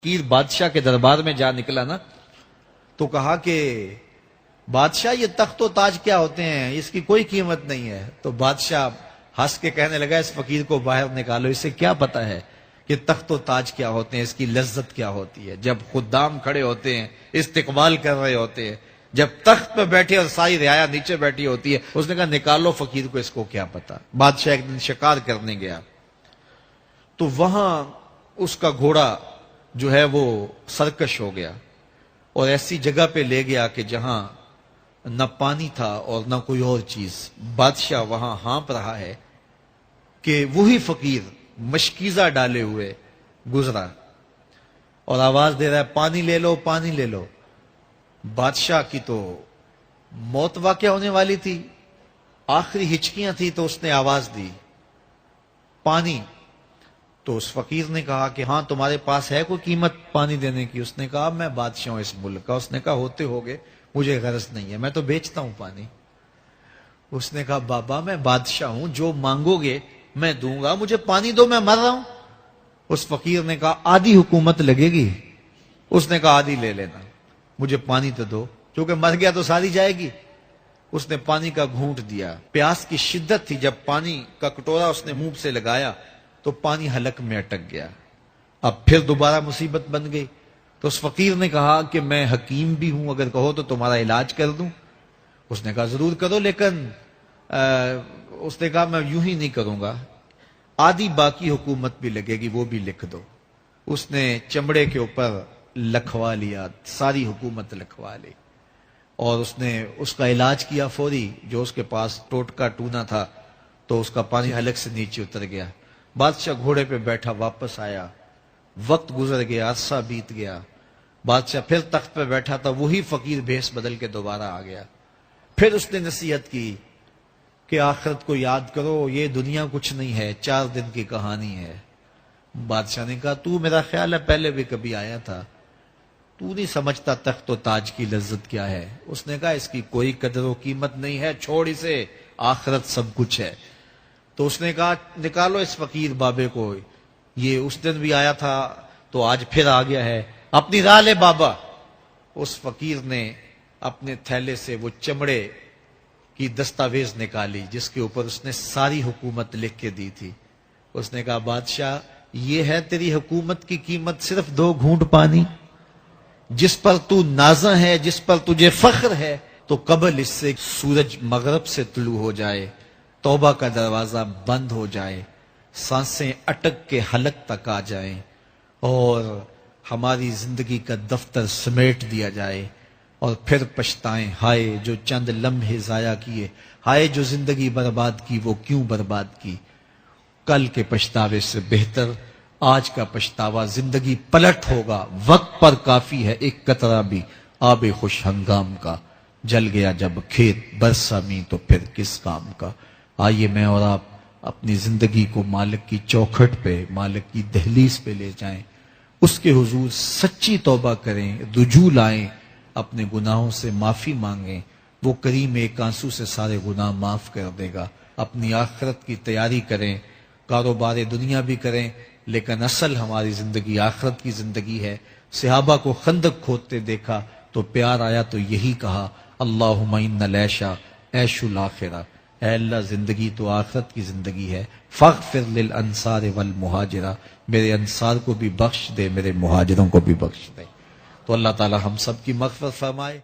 فقیر بادشاہ کے دربار میں جا نکلا نا تو کہا کہ بادشاہ یہ تخت و تاج کیا ہوتے ہیں، اس کی کوئی قیمت نہیں ہے۔ تو بادشاہ ہنس کے کہنے لگا اس فقیر کو باہر نکالو، اسے کیا پتا ہے کہ تخت و تاج کیا ہوتے ہیں، اس کی لذت کیا ہوتی ہے۔ جب خدام کھڑے ہوتے ہیں، استقبال کر رہے ہوتے ہیں، جب تخت پہ بیٹھے اور ساری رعایا نیچے بیٹھی ہوتی ہے، اس نے کہا نکالو فقیر کو، اس کو کیا پتا۔ بادشاہ ایک دن شکار کرنے گیا تو وہاں اس کا گھوڑا جو ہے وہ سرکش ہو گیا اور ایسی جگہ پہ لے گیا کہ جہاں نہ پانی تھا اور نہ کوئی اور چیز۔ بادشاہ وہاں ہانپ رہا ہے کہ وہی فقیر مشکیزہ ڈالے ہوئے گزرا اور آواز دے رہا ہے پانی لے لو، پانی لے لو۔ بادشاہ کی تو موت واقع ہونے والی تھی، آخری ہچکیاں تھی، تو اس نے آواز دی پانی۔ تو اس فقیر نے کہا کہ ہاں تمہارے پاس ہے کوئی قیمت پانی دینے کی؟ اس نے کہا میں بادشاہ ہوں اس ملک کا۔ اس نے کہا ہوتے ہوگے، مجھے غرض نہیں ہے، میں تو بیچتا ہوں پانی۔ اس نے کہا بابا میں بادشاہ ہوں، جو مانگو گے میں دوں گا، مجھے پانی دو، میں مر رہا ہوں۔ اس فقیر نے کہا آدھی حکومت لگے گی۔ اس نے کہا آدھی لے لینا، مجھے پانی تو دو، کیونکہ مر گیا تو ساری جائے گی۔ اس نے پانی کا گھونٹ دیا، پیاس کی شدت تھی، جب پانی کا کٹورا اس نے منہ سے لگایا تو پانی حلق میں اٹک گیا۔ اب پھر دوبارہ مصیبت بن گئی تو اس فقیر نے کہا کہ میں حکیم بھی ہوں، اگر کہو تو تمہارا علاج کر دوں۔ اس نے کہا ضرور کرو، لیکن اس نے کہا میں یوں ہی نہیں کروں گا، آدھی باقی حکومت بھی لگے گی، وہ بھی لکھ دو۔ اس نے چمڑے کے اوپر لکھوا لیا، ساری حکومت لکھوا لی اور اس نے اس کا علاج کیا فوری۔ جو اس کے پاس ٹوٹکا ٹونا تھا تو اس کا پانی حلق سے نیچے اتر گیا۔ بادشاہ گھوڑے پہ بیٹھا واپس آیا، وقت گزر گیا، عرصہ بیت گیا۔ بادشاہ پھر تخت پہ بیٹھا تھا، وہی فقیر بھیس بدل کے دوبارہ آ گیا۔ پھر اس نے نصیحت کی کہ آخرت کو یاد کرو، یہ دنیا کچھ نہیں ہے، 4 دن کی کہانی ہے۔ بادشاہ نے کہا تو میرا خیال ہے پہلے بھی کبھی آیا تھا، تو نہیں سمجھتا تخت و تاج کی لذت کیا ہے۔ اس نے کہا اس کی کوئی قدر و قیمت نہیں ہے، چھوڑ اسے، آخرت سب کچھ ہے۔ تو اس نے کہا نکالو اس فقیر بابے کو، یہ اس دن بھی آیا تھا تو آج پھر آ گیا ہے، اپنی راہ لے بابا۔ اس فقیر نے اپنے تھیلے سے وہ چمڑے کی دستاویز نکالی جس کے اوپر اس نے ساری حکومت لکھ کے دی تھی۔ اس نے کہا بادشاہ یہ ہے تیری حکومت کی قیمت، صرف 2 گھونٹ پانی، جس پر تو نازاں ہے، جس پر تجھے فخر ہے، تو قبل اس سے سورج مغرب سے طلوع ہو جائے، توبہ کا دروازہ بند ہو جائے، سانسیں اٹک کے حلق تک آ جائیں اور ہماری زندگی کا دفتر سمیٹ دیا جائے، اور پھر پچھتائیں ہائے جو چند لمحے ضائع کیے، ہائے جو زندگی برباد کی وہ کیوں برباد کی۔ کل کے پچھتاوے سے بہتر آج کا پچھتاوا، زندگی پلٹ ہوگا، وقت پر کافی ہے ایک قطرہ بھی آب خوش ہنگام کا، جل گیا جب کھیت برسا می تو پھر کس کام کا۔ آئیے میں اور آپ اپنی زندگی کو مالک کی چوکھٹ پہ، مالک کی دہلیز پہ لے جائیں، اس کے حضور سچی توبہ کریں، رجوع لائیں، اپنے گناہوں سے معافی مانگیں، وہ کریم ایک آنسو سے سارے گناہ معاف کر دے گا۔ اپنی آخرت کی تیاری کریں، کاروبار دنیا بھی کریں، لیکن اصل ہماری زندگی آخرت کی زندگی ہے۔ صحابہ کو خندق کھودتے دیکھا تو پیار آیا تو یہی کہا اللہم ان العیش عیش الاخرہ، اے اللہ زندگی تو آخرت کی زندگی ہے، فاغفر للانصار والمہاجرہ، میرے انصار کو بھی بخش دے، میرے مہاجروں کو بھی بخش دے۔ تو اللہ تعالی ہم سب کی مغفرت فرمائے۔